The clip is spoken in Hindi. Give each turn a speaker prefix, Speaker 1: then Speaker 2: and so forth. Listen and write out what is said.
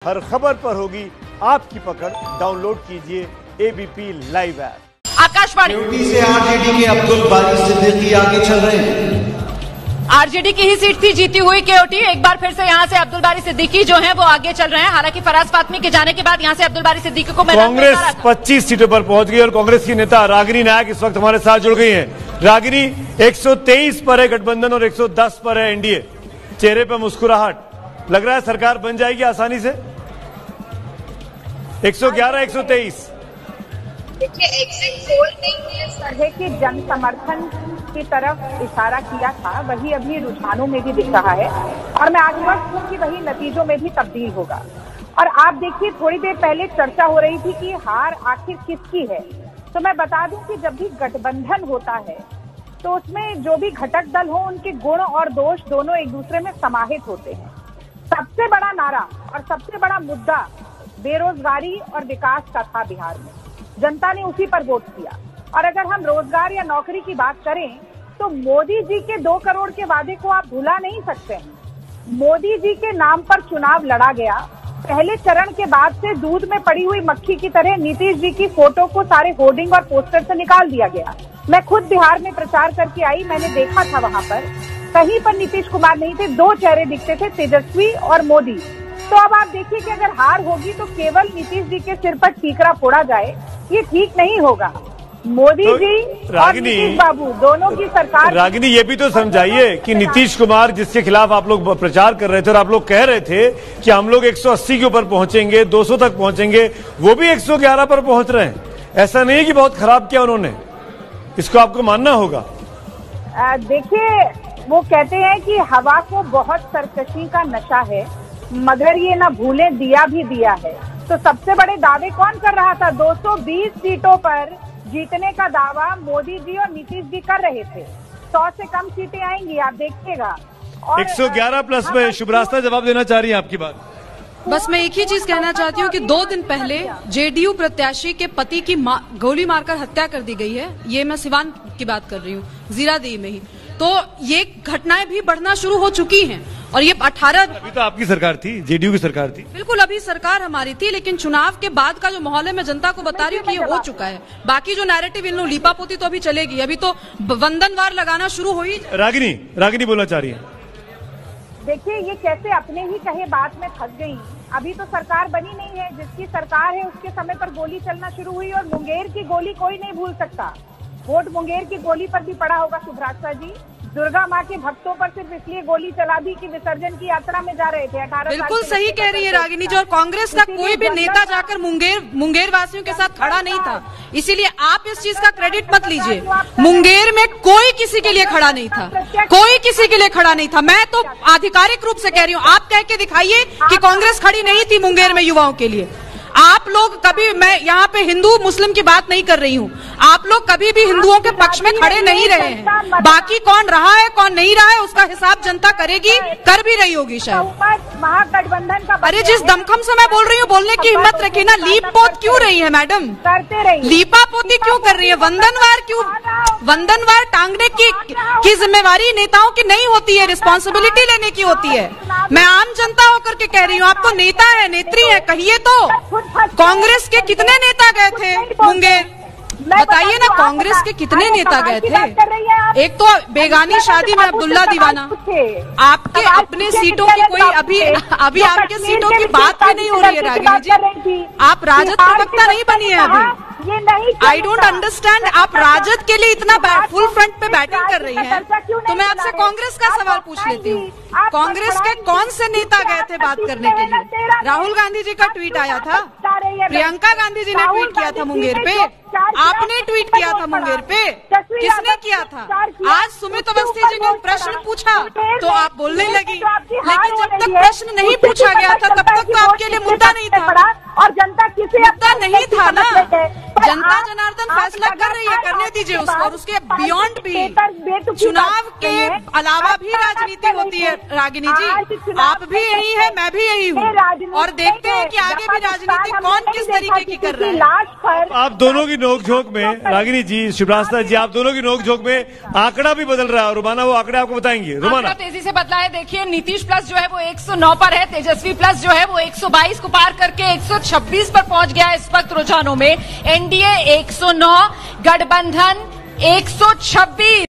Speaker 1: हर खबर पर होगी आपकी पकड़। डाउनलोड कीजिए एबीपी लाइव ऐप।
Speaker 2: आकाशवाणी
Speaker 3: से आरजेडी के अब्दुल बारी सिद्दीकी आगे चल रहे हैं।
Speaker 2: आरजेडी की ही सीट थी जीती हुई केओटी। एक बार फिर से यहां से अब्दुल बारी सिद्दीकी जो हैं वो आगे चल रहे हैं। हालांकि फराज फातमी के जाने के बाद यहां से अब्दुल बारी सिद्दीकी को
Speaker 1: कांग्रेस 25 सीटों पर पहुंच गई और कांग्रेस की नेता रागिनी नायक इस वक्त हमारे साथ जुड़ गई हैं। रागिनी, 123 पर है गठबंधन और 110 पर है एनडीए। चेहरे पर मुस्कुराहट, लग रहा है सरकार बन जाएगी आसानी से। 111 123।
Speaker 4: देखिए, एग्जिट पोल ने जिस तरह के जन समर्थन की तरफ इशारा किया था वही अभी रुझानों में भी दिख रहा है और मैं आश्वस्त हूँ कि वही नतीजों में भी तब्दील होगा। और आप देखिए, थोड़ी देर पहले चर्चा हो रही थी कि हार आखिर किसकी है। तो मैं बता दूं कि जब भी गठबंधन होता है तो उसमें जो भी घटक दल हो उनके गुण और दोष दोनों एक दूसरे में समाहित होते हैं। सबसे बड़ा नारा और सबसे बड़ा मुद्दा बेरोजगारी और विकास का था बिहार में। जनता ने उसी पर वोट किया। और अगर हम रोजगार या नौकरी की बात करें तो मोदी जी के 2 करोड़ के वादे को आप भुला नहीं सकते हैं। मोदी जी के नाम पर चुनाव लड़ा गया। पहले चरण के बाद से दूध में पड़ी हुई मक्खी की तरह नीतीश जी की फोटो को सारे होर्डिंग और पोस्टर से निकाल दिया गया। मैं खुद बिहार में प्रचार करके आई, मैंने देखा था वहां पर कहीं पर नीतीश कुमार नहीं थे, 2 चेहरे दिखते थे, तेजस्वी और मोदी। तो अब आप देखिए कि अगर हार होगी तो केवल नीतीश जी के सिर पर ठीकरा फोड़ा जाए, ये ठीक नहीं होगा। मोदी
Speaker 1: तो
Speaker 4: जी और नीतीश बाबू दोनों की सरकार।
Speaker 1: रागिनी, ये भी तो समझाइए कि नीतीश कुमार जिसके खिलाफ आप लोग प्रचार कर रहे थे और आप लोग कह रहे थे कि हम लोग 180 के ऊपर पहुंचेंगे, 200 तक पहुंचेंगे, वो भी 111 पर पहुंच रहे हैं। ऐसा नहीं कि बहुत खराब किया उन्होंने, इसको आपको मानना होगा।
Speaker 4: देखिए, वो कहते हैं कि हवा को बहुत सरकशी का नशा है, मगर ये ना भूले दिया भी दिया है। तो सबसे बड़े दावे कौन कर रहा था? 220 सीटों पर जीतने का दावा मोदी जी और नीतीश जी कर रहे थे। 100 से कम सीटें आएंगी, आप देखिएगा।
Speaker 1: 111 प्लस में शुभरास्ता जवाब देना चाह रही है आपकी बात।
Speaker 5: बस मैं एक ही चीज कहना चाहती हूँ कि 2 दिन पहले जेडीयू प्रत्याशी के पति की गोली मारकर हत्या कर दी गई है। ये मैं सिवान की बात कर रही हूँ, जीरादेई में ही। तो ये घटनाएं भी बढ़ना शुरू हो चुकी हैं और ये 18।
Speaker 1: अभी तो आपकी सरकार थी, जेडीयू की सरकार थी।
Speaker 5: बिल्कुल, अभी सरकार हमारी थी, लेकिन चुनाव के बाद का जो माहौल है मैं जनता को बता रही हूँ कि ये हो चुका है। बाकी जो नैरेटिव इन लोग लीपापोती तो अभी चलेगी, अभी तो वंदनवार लगाना शुरू हो ही।
Speaker 1: रागिनी बोलना चाह रही है।
Speaker 4: देखिए, ये कैसे अपने ही कहे बात में फंस गई। अभी तो सरकार बनी नहीं है, जिसकी सरकार है उसके समय पर गोली चलना शुरू हुई और मुंगेर की गोली कोई नहीं भूल सकता। वोट मुंगेर की गोली पर भी पड़ा होगा सुभ्रास्ता जी। दुर्गा माँ के भक्तों पर सिर्फ इसलिए गोली चला दी कि विसर्जन की यात्रा में जा रहे थे। 18
Speaker 5: बिल्कुल सही कह रही है रागिनी जी। और कांग्रेस का कोई भी नेता जाकर मुंगेर वासियों के साथ खड़ा नहीं था, इसीलिए आप इस चीज का क्रेडिट मत लीजिए। मुंगेर में कोई किसी के लिए खड़ा नहीं था, कोई किसी के लिए खड़ा नहीं था। मैं तो आधिकारिक रूप से कह रही हूँ, आप कह के दिखाइए कि कांग्रेस खड़ी नहीं थी मुंगेर में युवाओं के लिए। आप लोग कभी, मैं यहाँ पे हिंदू मुस्लिम की बात नहीं कर रही हूँ, आप लोग कभी भी हिंदुओं के पक्ष में खड़े नहीं रहे हैं। बाकी कौन रहा है कौन नहीं रहा है उसका हिसाब जनता करेगी, कर भी रही होगी शायद।
Speaker 4: महागठबंधन का
Speaker 5: अरे जिस दमखम से मैं बोल रही हूँ, बोलने की हिम्मत रखी ना। लीप पोत क्यों रही है मैडम?
Speaker 4: करते रही,
Speaker 5: लीपा पोती क्यों कर रही है? वंदनवार क्यों? वंदनवार टांगने की जिम्मेवारी नेताओं की नहीं होती है, रिस्पॉन्सिबिलिटी लेने की होती है। मैं आम जनता होकर के कह रही हूँ, आप तो नेता है, नेत्री है, कहिए तो। कांग्रेस के कितने नेता गए थे मुंगेर? बताइए ना, कांग्रेस के कितने नेता गए थे? एक तो बेगानी शादी में अब्दुल्ला दीवाना। आपके अपने सीटों की कोई अभी आपके सीटों की बात भी नहीं हो रही है रागिनी जी। आप राजद प्रवक्ता नहीं बनी है अभी। आई डोंट अंडरस्टैंड, आप राजद के लिए इतना फुल फ्रंट पे बैटिंग कर रही हैं। तो मैं आपसे कांग्रेस का सवाल पूछ लेती हूँ, कांग्रेस के कौन से नेता गए थे बात करने के लिए? राहुल गांधी जी का ट्वीट आया था, प्रियंका गांधी जी ने ट्वीट किया था मुंगेर पे, आपने ट्वीट किया था मुंगेर पे, किसने किया था? आज सुमित अवस्थी जी ने प्रश्न पूछा तो आप बोलने लगी, लेकिन जब तक प्रश्न नहीं पूछा गया था तब तक तो आपके लिए मुद्दा नहीं था।
Speaker 4: और जनता किसे
Speaker 5: मुद्दा नहीं था ना। जनता जनार्दन फैसला कर रही है, करने रहने दीजिए उसको, और उसके बियॉन्ड भी चुनाव के अलावा भी राजनीति होती है। रागिनी जी, आप भी यही है, मैं भी यही हूँ, और देखते हैं कि आगे भी राजनीति कौन किस तरीके की कर रहा है।
Speaker 1: आप दोनों की नोकझोंक में, रागिनी जी, शिवराज जी, आप दोनों की नोकझोंक में आंकड़ा भी बदल रहा है। रुमाना वो आंकड़े आपको बताएंगे। रुमाना,
Speaker 2: तेजी से बदला है। देखिए, नीतीश प्लस जो है वो 109 पर है, तेजस्वी प्लस जो है वो 122 को पार करके 126 पर पहुंच गया है इस वक्त रुझानों में। एनडीए 109, गठबंधन 126।